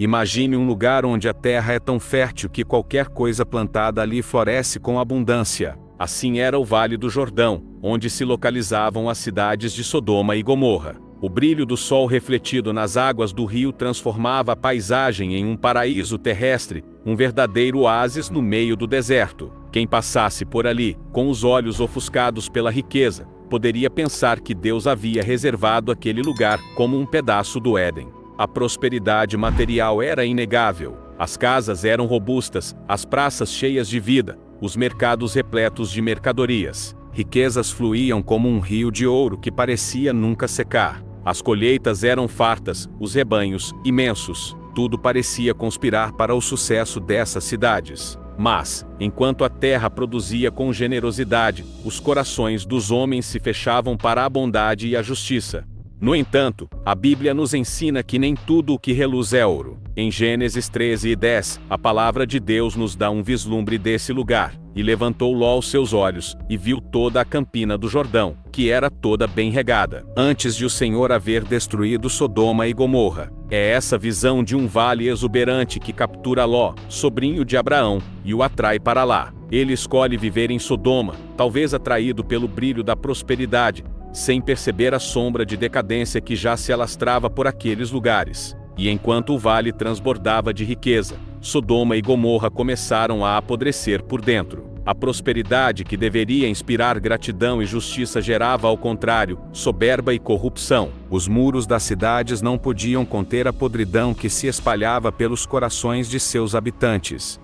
Imagine um lugar onde a terra é tão fértil que qualquer coisa plantada ali floresce com abundância. Assim era o Vale do Jordão, onde se localizavam as cidades de Sodoma e Gomorra. O brilho do sol refletido nas águas do rio transformava a paisagem em um paraíso terrestre, um verdadeiro oásis no meio do deserto. Quem passasse por ali, com os olhos ofuscados pela riqueza, poderia pensar que Deus havia reservado aquele lugar como um pedaço do Éden. A prosperidade material era inegável. As casas eram robustas, as praças cheias de vida, os mercados repletos de mercadorias. Riquezas fluíam como um rio de ouro que parecia nunca secar. As colheitas eram fartas, os rebanhos, imensos. Tudo parecia conspirar para o sucesso dessas cidades. Mas, enquanto a terra produzia com generosidade, os corações dos homens se fechavam para a bondade e a justiça. No entanto, a Bíblia nos ensina que nem tudo o que reluz é ouro. Em Gênesis 13:10, a palavra de Deus nos dá um vislumbre desse lugar. E levantou Ló os seus olhos, e viu toda a campina do Jordão, que era toda bem regada, antes de o Senhor haver destruído Sodoma e Gomorra. É essa visão de um vale exuberante que captura Ló, sobrinho de Abraão, e o atrai para lá. Ele escolhe viver em Sodoma, talvez atraído pelo brilho da prosperidade, sem perceber a sombra de decadência que já se alastrava por aqueles lugares. E enquanto o vale transbordava de riqueza, Sodoma e Gomorra começaram a apodrecer por dentro. A prosperidade que deveria inspirar gratidão e justiça gerava, ao contrário, soberba e corrupção. Os muros das cidades não podiam conter a podridão que se espalhava pelos corações de seus habitantes.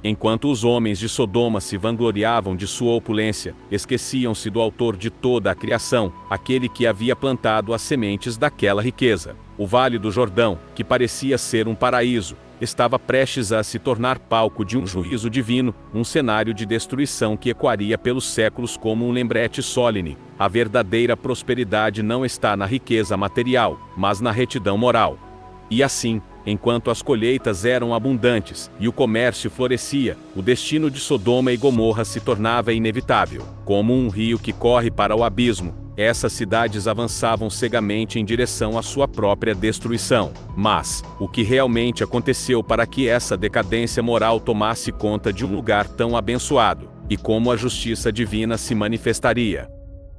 Enquanto os homens de Sodoma se vangloriavam de sua opulência, esqueciam-se do autor de toda a criação, aquele que havia plantado as sementes daquela riqueza. O Vale do Jordão, que parecia ser um paraíso, estava prestes a se tornar palco de um juízo divino, um cenário de destruição que ecoaria pelos séculos como um lembrete solene. A verdadeira prosperidade não está na riqueza material, mas na retidão moral. E assim, enquanto as colheitas eram abundantes e o comércio florescia, o destino de Sodoma e Gomorra se tornava inevitável. Como um rio que corre para o abismo, essas cidades avançavam cegamente em direção à sua própria destruição. Mas, o que realmente aconteceu para que essa decadência moral tomasse conta de um lugar tão abençoado? E como a justiça divina se manifestaria?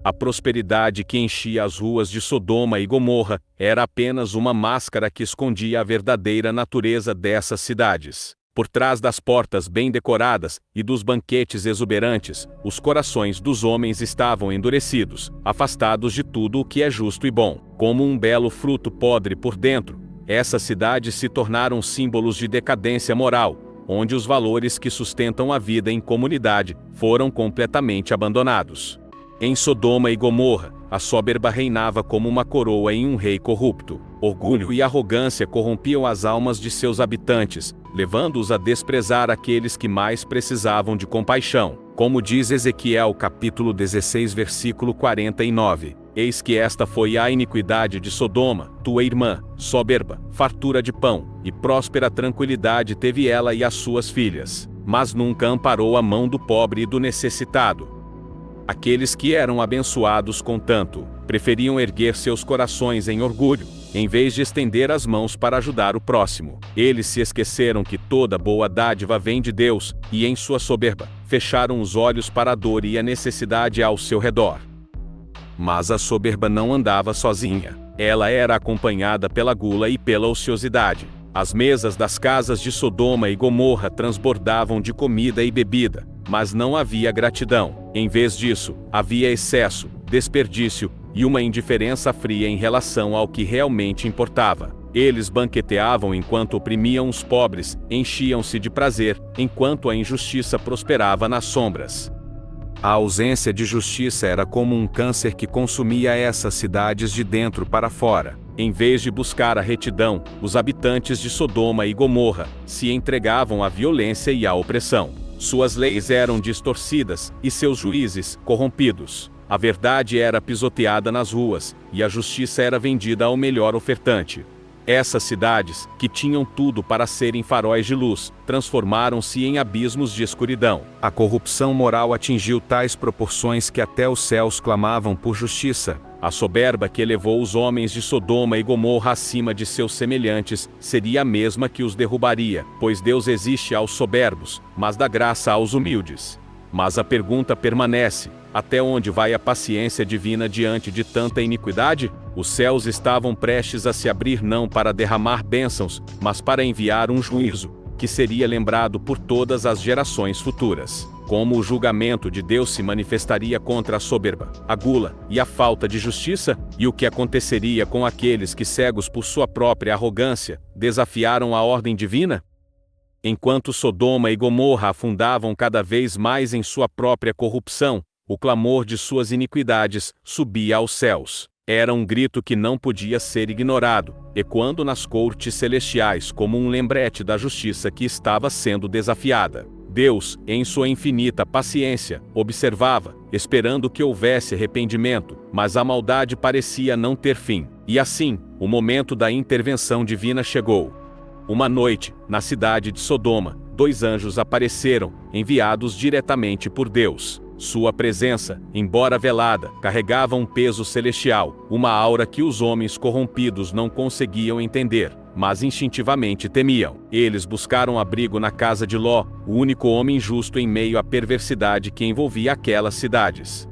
A prosperidade que enchia as ruas de Sodoma e Gomorra era apenas uma máscara que escondia a verdadeira natureza dessas cidades. Por trás das portas bem decoradas e dos banquetes exuberantes, os corações dos homens estavam endurecidos, afastados de tudo o que é justo e bom. Como um belo fruto podre por dentro, essas cidades se tornaram símbolos de decadência moral, onde os valores que sustentam a vida em comunidade foram completamente abandonados. Em Sodoma e Gomorra, a soberba reinava como uma coroa em um rei corrupto. Orgulho e arrogância corrompiam as almas de seus habitantes, levando-os a desprezar aqueles que mais precisavam de compaixão. Como diz Ezequiel capítulo 16 versículo 49, eis que esta foi a iniquidade de Sodoma, tua irmã, soberba, fartura de pão, e próspera tranquilidade teve ela e as suas filhas. Mas nunca amparou a mão do pobre e do necessitado. Aqueles que eram abençoados com tanto, preferiam erguer seus corações em orgulho, em vez de estender as mãos para ajudar o próximo. Eles se esqueceram que toda boa dádiva vem de Deus, e em sua soberba, fecharam os olhos para a dor e a necessidade ao seu redor. Mas a soberba não andava sozinha. Ela era acompanhada pela gula e pela ociosidade. As mesas das casas de Sodoma e Gomorra transbordavam de comida e bebida, mas não havia gratidão. Em vez disso, havia excesso, desperdício e uma indiferença fria em relação ao que realmente importava. Eles banqueteavam enquanto oprimiam os pobres, enchiam-se de prazer, enquanto a injustiça prosperava nas sombras. A ausência de justiça era como um câncer que consumia essas cidades de dentro para fora. Em vez de buscar a retidão, os habitantes de Sodoma e Gomorra se entregavam à violência e à opressão. Suas leis eram distorcidas e seus juízes corrompidos. A verdade era pisoteada nas ruas, e a justiça era vendida ao melhor ofertante. Essas cidades, que tinham tudo para serem faróis de luz, transformaram-se em abismos de escuridão. A corrupção moral atingiu tais proporções que até os céus clamavam por justiça. A soberba que elevou os homens de Sodoma e Gomorra acima de seus semelhantes seria a mesma que os derrubaria, pois Deus existe aos soberbos, mas dá graça aos humildes. Mas a pergunta permanece: até onde vai a paciência divina diante de tanta iniquidade? Os céus estavam prestes a se abrir não para derramar bênçãos, mas para enviar um juízo, que seria lembrado por todas as gerações futuras. Como o julgamento de Deus se manifestaria contra a soberba, a gula e a falta de justiça, e o que aconteceria com aqueles que, cegos por sua própria arrogância, desafiaram a ordem divina? Enquanto Sodoma e Gomorra afundavam cada vez mais em sua própria corrupção, o clamor de suas iniquidades subia aos céus. Era um grito que não podia ser ignorado, ecoando nas cortes celestiais como um lembrete da justiça que estava sendo desafiada. Deus, em sua infinita paciência, observava, esperando que houvesse arrependimento, mas a maldade parecia não ter fim. E assim, o momento da intervenção divina chegou. Uma noite, na cidade de Sodoma, 2 anjos apareceram, enviados diretamente por Deus. Sua presença, embora velada, carregava um peso celestial, uma aura que os homens corrompidos não conseguiam entender, mas instintivamente temiam. Eles buscaram abrigo na casa de Ló, o único homem justo em meio à perversidade que envolvia aquelas cidades.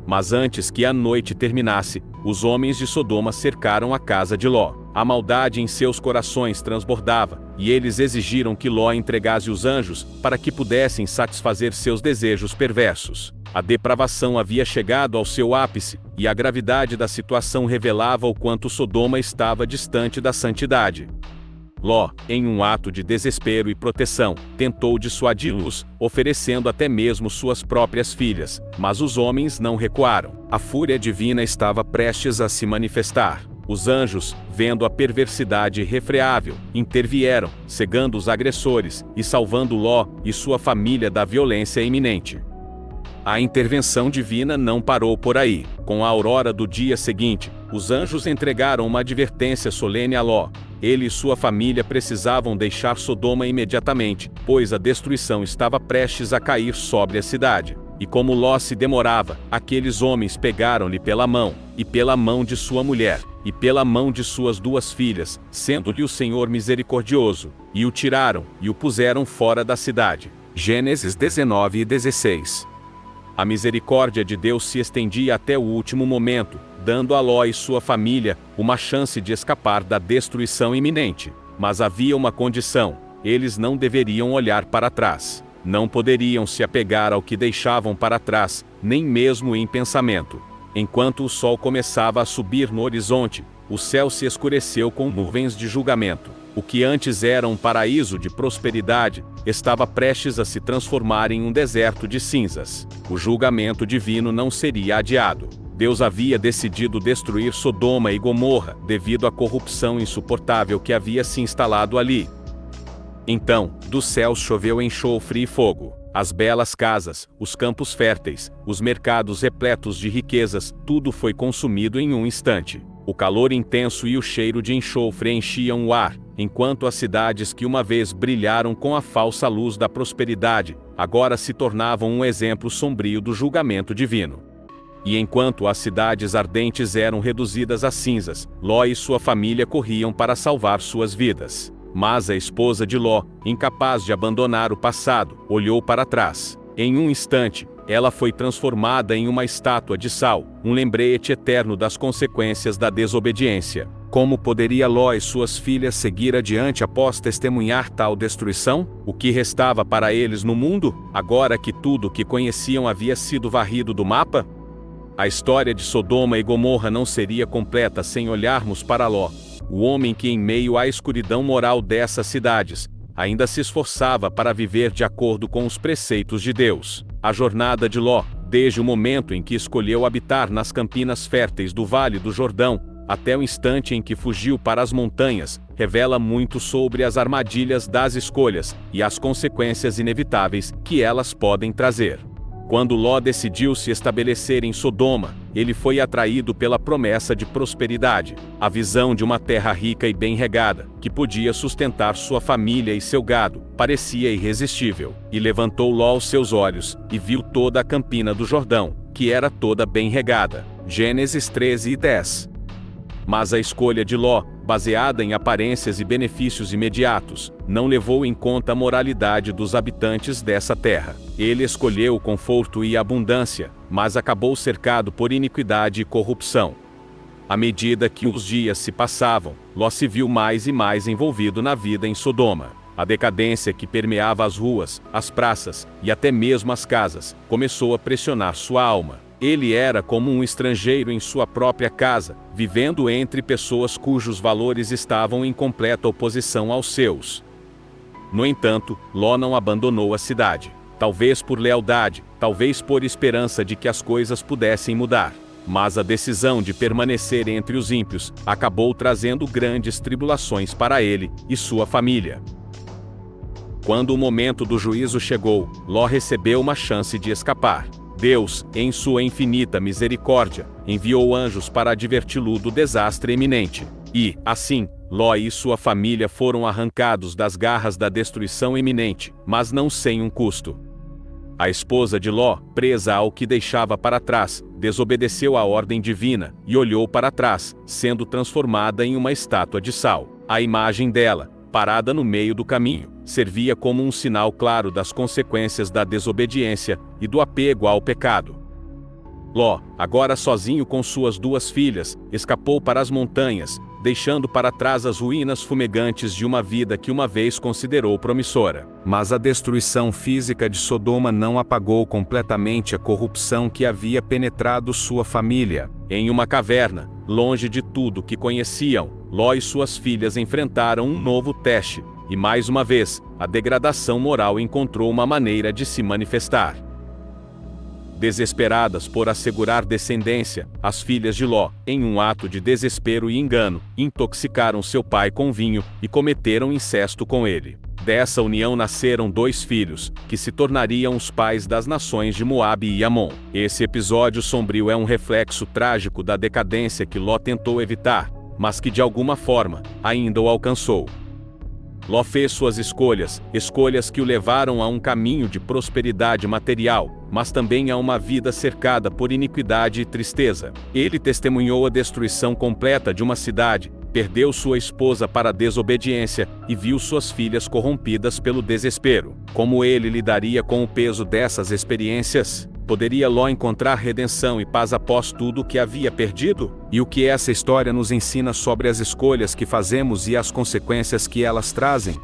Mas antes que a noite terminasse, os homens de Sodoma cercaram a casa de Ló. A maldade em seus corações transbordava, e eles exigiram que Ló entregasse os anjos, para que pudessem satisfazer seus desejos perversos. A depravação havia chegado ao seu ápice, e a gravidade da situação revelava o quanto Sodoma estava distante da santidade. Ló, em um ato de desespero e proteção, tentou dissuadi-los, oferecendo até mesmo suas próprias filhas, mas os homens não recuaram. A fúria divina estava prestes a se manifestar. Os anjos, vendo a perversidade irrefreável, intervieram, cegando os agressores e salvando Ló e sua família da violência iminente. A intervenção divina não parou por aí. Com a aurora do dia seguinte, os anjos entregaram uma advertência solene a Ló. Ele e sua família precisavam deixar Sodoma imediatamente, pois a destruição estava prestes a cair sobre a cidade. E como Ló se demorava, aqueles homens pegaram-lhe pela mão, e pela mão de sua mulher, e pela mão de suas 2 filhas, sendo-lhe o Senhor misericordioso, e o tiraram, e o puseram fora da cidade. Gênesis 19 e 16. A misericórdia de Deus se estendia até o último momento, dando a Ló e sua família uma chance de escapar da destruição iminente. Mas havia uma condição: eles não deveriam olhar para trás. Não poderiam se apegar ao que deixavam para trás, nem mesmo em pensamento. Enquanto o sol começava a subir no horizonte, o céu se escureceu com nuvens de julgamento. O que antes era um paraíso de prosperidade, estava prestes a se transformar em um deserto de cinzas. O julgamento divino não seria adiado. Deus havia decidido destruir Sodoma e Gomorra, devido à corrupção insuportável que havia se instalado ali. Então, dos céus choveu enxofre e fogo. As belas casas, os campos férteis, os mercados repletos de riquezas, tudo foi consumido em um instante. O calor intenso e o cheiro de enxofre enchiam o ar, enquanto as cidades que uma vez brilharam com a falsa luz da prosperidade, agora se tornavam um exemplo sombrio do julgamento divino. E enquanto as cidades ardentes eram reduzidas a cinzas, Ló e sua família corriam para salvar suas vidas. Mas a esposa de Ló, incapaz de abandonar o passado, olhou para trás. Em um instante, ela foi transformada em uma estátua de sal, um lembrete eterno das consequências da desobediência. Como poderia Ló e suas filhas seguir adiante após testemunhar tal destruição? O que restava para eles no mundo, agora que tudo o que conheciam havia sido varrido do mapa? A história de Sodoma e Gomorra não seria completa sem olharmos para Ló, o homem que, em meio à escuridão moral dessas cidades, ainda se esforçava para viver de acordo com os preceitos de Deus. A jornada de Ló, desde o momento em que escolheu habitar nas campinas férteis do Vale do Jordão, até o instante em que fugiu para as montanhas, revela muito sobre as armadilhas das escolhas e as consequências inevitáveis que elas podem trazer. Quando Ló decidiu se estabelecer em Sodoma, ele foi atraído pela promessa de prosperidade, a visão de uma terra rica e bem regada, que podia sustentar sua família e seu gado, parecia irresistível. E levantou Ló os seus olhos, e viu toda a campina do Jordão, que era toda bem regada. Gênesis 13:10. Mas a escolha de Ló, baseada em aparências e benefícios imediatos, não levou em conta a moralidade dos habitantes dessa terra. Ele escolheu o conforto e a abundância, mas acabou cercado por iniquidade e corrupção. À medida que os dias se passavam, Ló se viu mais e mais envolvido na vida em Sodoma. A decadência que permeava as ruas, as praças e até mesmo as casas, começou a pressionar sua alma. Ele era como um estrangeiro em sua própria casa, vivendo entre pessoas cujos valores estavam em completa oposição aos seus. No entanto, Ló não abandonou a cidade. Talvez por lealdade, talvez por esperança de que as coisas pudessem mudar. Mas a decisão de permanecer entre os ímpios acabou trazendo grandes tribulações para ele e sua família. Quando o momento do juízo chegou, Ló recebeu uma chance de escapar. Deus, em sua infinita misericórdia, enviou anjos para adverti-lo do desastre iminente. E, assim, Ló e sua família foram arrancados das garras da destruição iminente, mas não sem um custo. A esposa de Ló, presa ao que deixava para trás, desobedeceu à ordem divina e olhou para trás, sendo transformada em uma estátua de sal. A imagem dela, parada no meio do caminho, servia como um sinal claro das consequências da desobediência e do apego ao pecado. Ló, agora sozinho com suas duas filhas, escapou para as montanhas, deixando para trás as ruínas fumegantes de uma vida que uma vez considerou promissora. Mas a destruição física de Sodoma não apagou completamente a corrupção que havia penetrado sua família. Em uma caverna, longe de tudo que conheciam, Ló e suas filhas enfrentaram um novo teste, e mais uma vez, a degradação moral encontrou uma maneira de se manifestar. Desesperadas por assegurar descendência, as filhas de Ló, em um ato de desespero e engano, intoxicaram seu pai com vinho e cometeram incesto com ele. Dessa união nasceram 2 filhos, que se tornariam os pais das nações de Moabe e Amon. Esse episódio sombrio é um reflexo trágico da decadência que Ló tentou evitar, mas que de alguma forma, ainda o alcançou. Ló fez suas escolhas que o levaram a um caminho de prosperidade material, mas também a uma vida cercada por iniquidade e tristeza. Ele testemunhou a destruição completa de uma cidade, perdeu sua esposa para a desobediência e viu suas filhas corrompidas pelo desespero. Como ele lidaria com o peso dessas experiências? Poderia Ló encontrar redenção e paz após tudo o que havia perdido? E o que essa história nos ensina sobre as escolhas que fazemos e as consequências que elas trazem?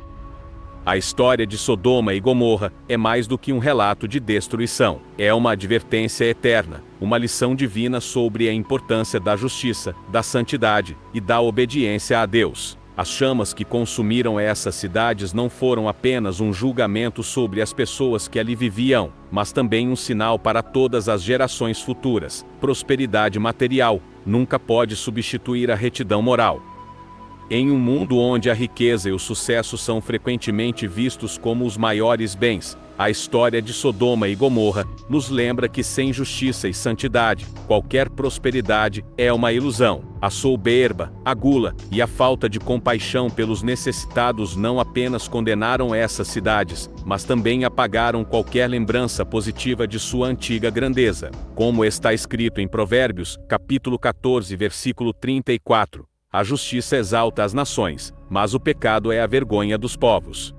A história de Sodoma e Gomorra é mais do que um relato de destruição. É uma advertência eterna, uma lição divina sobre a importância da justiça, da santidade e da obediência a Deus. As chamas que consumiram essas cidades não foram apenas um julgamento sobre as pessoas que ali viviam, mas também um sinal para todas as gerações futuras. Prosperidade material nunca pode substituir a retidão moral. Em um mundo onde a riqueza e o sucesso são frequentemente vistos como os maiores bens, a história de Sodoma e Gomorra nos lembra que sem justiça e santidade, qualquer prosperidade é uma ilusão. A soberba, a gula e a falta de compaixão pelos necessitados não apenas condenaram essas cidades, mas também apagaram qualquer lembrança positiva de sua antiga grandeza. Como está escrito em Provérbios, capítulo 14, versículo 34. A justiça exalta as nações, mas o pecado é a vergonha dos povos.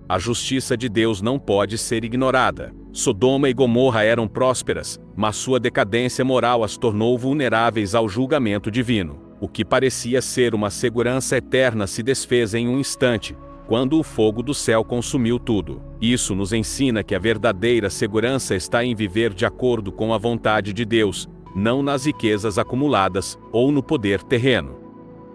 A justiça de Deus não pode ser ignorada. Sodoma e Gomorra eram prósperas, mas sua decadência moral as tornou vulneráveis ao julgamento divino. O que parecia ser uma segurança eterna se desfez em um instante, quando o fogo do céu consumiu tudo. Isso nos ensina que a verdadeira segurança está em viver de acordo com a vontade de Deus, não nas riquezas acumuladas ou no poder terreno.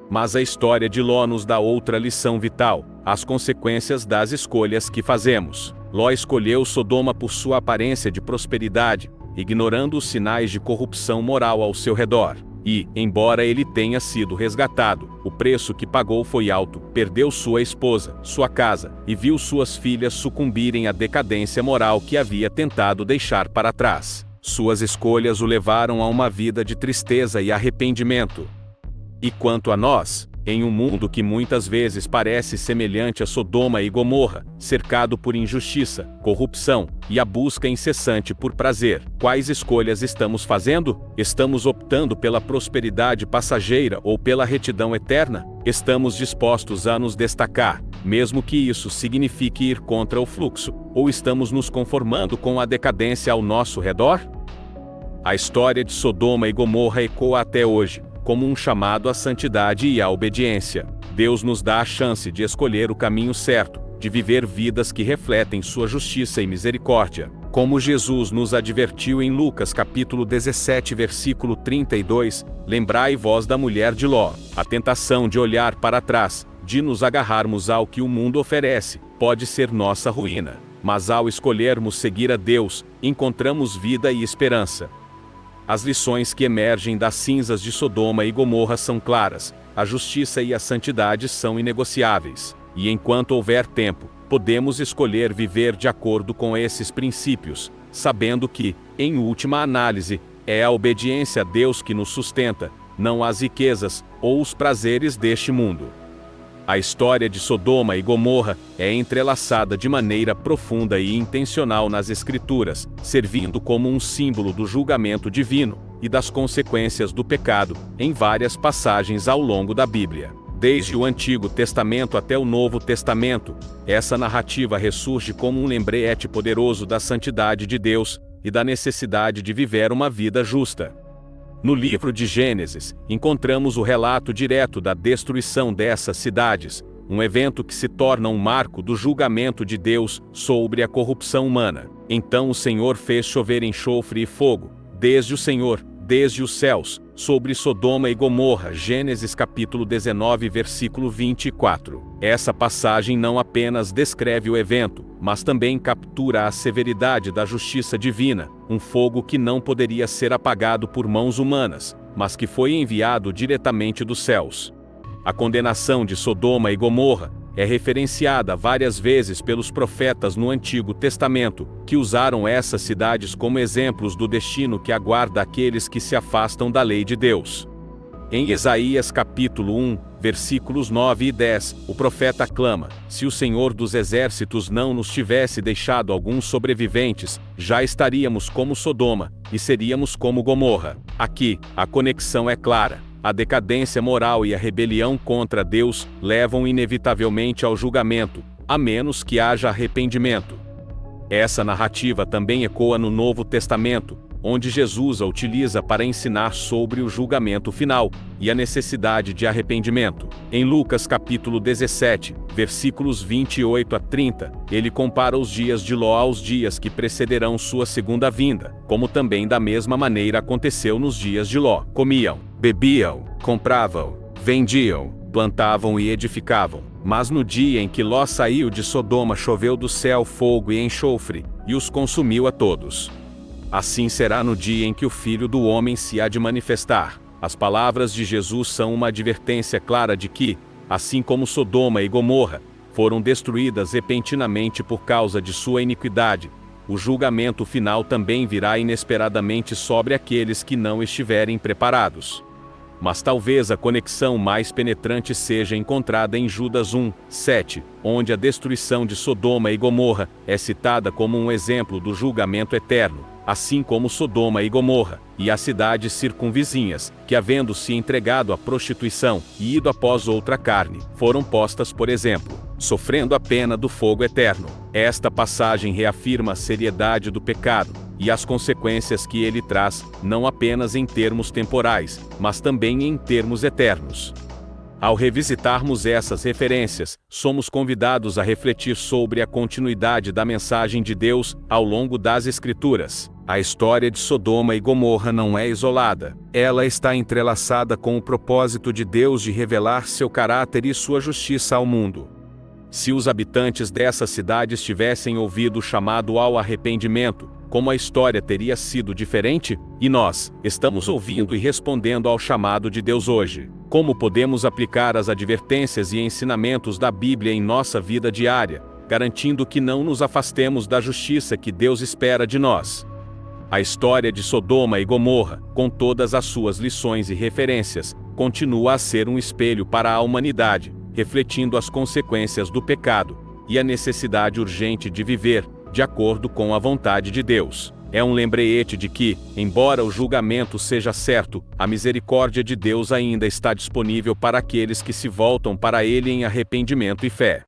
Mas a história de Ló nos dá outra lição vital: as consequências das escolhas que fazemos. Ló escolheu Sodoma por sua aparência de prosperidade, ignorando os sinais de corrupção moral ao seu redor. e, embora ele tenha sido resgatado, o preço que pagou foi alto. Perdeu sua esposa, sua casa, e viu suas filhas sucumbirem à decadência moral que havia tentado deixar para trás. Suas escolhas o levaram a uma vida de tristeza e arrependimento. E quanto a nós, em um mundo que muitas vezes parece semelhante a Sodoma e Gomorra, cercado por injustiça, corrupção e a busca incessante por prazer, quais escolhas estamos fazendo? Estamos optando pela prosperidade passageira ou pela retidão eterna? Estamos dispostos a nos destacar, mesmo que isso signifique ir contra o fluxo, ou estamos nos conformando com a decadência ao nosso redor? A história de Sodoma e Gomorra ecoa até hoje, como um chamado à santidade e à obediência. Deus nos dá a chance de escolher o caminho certo, de viver vidas que refletem sua justiça e misericórdia. Como Jesus nos advertiu em Lucas capítulo 17 versículo 32, lembrai vós da mulher de Ló. A tentação de olhar para trás, de nos agarrarmos ao que o mundo oferece, pode ser nossa ruína. Mas ao escolhermos seguir a Deus, encontramos vida e esperança. As lições que emergem das cinzas de Sodoma e Gomorra são claras, a justiça e a santidade são inegociáveis, e enquanto houver tempo, podemos escolher viver de acordo com esses princípios, sabendo que, em última análise, é a obediência a Deus que nos sustenta, não as riquezas ou os prazeres deste mundo. A história de Sodoma e Gomorra é entrelaçada de maneira profunda e intencional nas Escrituras, servindo como um símbolo do julgamento divino e das consequências do pecado, em várias passagens ao longo da Bíblia. Desde o Antigo Testamento até o Novo Testamento, essa narrativa ressurge como um lembrete poderoso da santidade de Deus e da necessidade de viver uma vida justa. No livro de Gênesis, encontramos o relato direto da destruição dessas cidades, um evento que se torna um marco do julgamento de Deus sobre a corrupção humana. Então o Senhor fez chover enxofre e fogo, desde os céus, sobre Sodoma e Gomorra. Gênesis capítulo 19 versículo 24. Essa passagem não apenas descreve o evento, mas também captura a severidade da justiça divina, um fogo que não poderia ser apagado por mãos humanas, mas que foi enviado diretamente dos céus. A condenação de Sodoma e Gomorra é referenciada várias vezes pelos profetas no Antigo Testamento, que usaram essas cidades como exemplos do destino que aguarda aqueles que se afastam da lei de Deus. Em Isaías capítulo 1, versículos 9 e 10, o profeta clama: se o Senhor dos Exércitos não nos tivesse deixado alguns sobreviventes, já estaríamos como Sodoma, e seríamos como Gomorra. Aqui, a conexão é clara. A decadência moral e a rebelião contra Deus levam inevitavelmente ao julgamento, a menos que haja arrependimento. Essa narrativa também ecoa no Novo Testamento, onde Jesus a utiliza para ensinar sobre o julgamento final e a necessidade de arrependimento. Em Lucas capítulo 17, versículos 28 a 30, ele compara os dias de Ló aos dias que precederão sua segunda vinda, como também da mesma maneira aconteceu nos dias de Ló. Comiam, bebiam, compravam, vendiam, plantavam e edificavam. Mas no dia em que Ló saiu de Sodoma choveu do céu fogo e enxofre, e os consumiu a todos. Assim será no dia em que o Filho do Homem se há de manifestar. As palavras de Jesus são uma advertência clara de que, assim como Sodoma e Gomorra foram destruídas repentinamente por causa de sua iniquidade, o julgamento final também virá inesperadamente sobre aqueles que não estiverem preparados. Mas talvez a conexão mais penetrante seja encontrada em Judas 1, 7, onde a destruição de Sodoma e Gomorra é citada como um exemplo do julgamento eterno, assim como Sodoma e Gomorra, e as cidades circunvizinhas, que havendo se entregado à prostituição e ido após outra carne, foram postas por exemplo, sofrendo a pena do fogo eterno. Esta passagem reafirma a seriedade do pecado e as consequências que ele traz, não apenas em termos temporais, mas também em termos eternos. Ao revisitarmos essas referências, somos convidados a refletir sobre a continuidade da mensagem de Deus ao longo das Escrituras. A história de Sodoma e Gomorra não é isolada. Ela está entrelaçada com o propósito de Deus de revelar seu caráter e sua justiça ao mundo. Se os habitantes dessas cidades tivessem ouvido o chamado ao arrependimento, como a história teria sido diferente? E nós, estamos ouvindo e respondendo ao chamado de Deus hoje. Como podemos aplicar as advertências e ensinamentos da Bíblia em nossa vida diária, garantindo que não nos afastemos da justiça que Deus espera de nós? A história de Sodoma e Gomorra, com todas as suas lições e referências, continua a ser um espelho para a humanidade, refletindo as consequências do pecado e a necessidade urgente de viver de acordo com a vontade de Deus. É um lembrete de que, embora o julgamento seja certo, a misericórdia de Deus ainda está disponível para aqueles que se voltam para Ele em arrependimento e fé.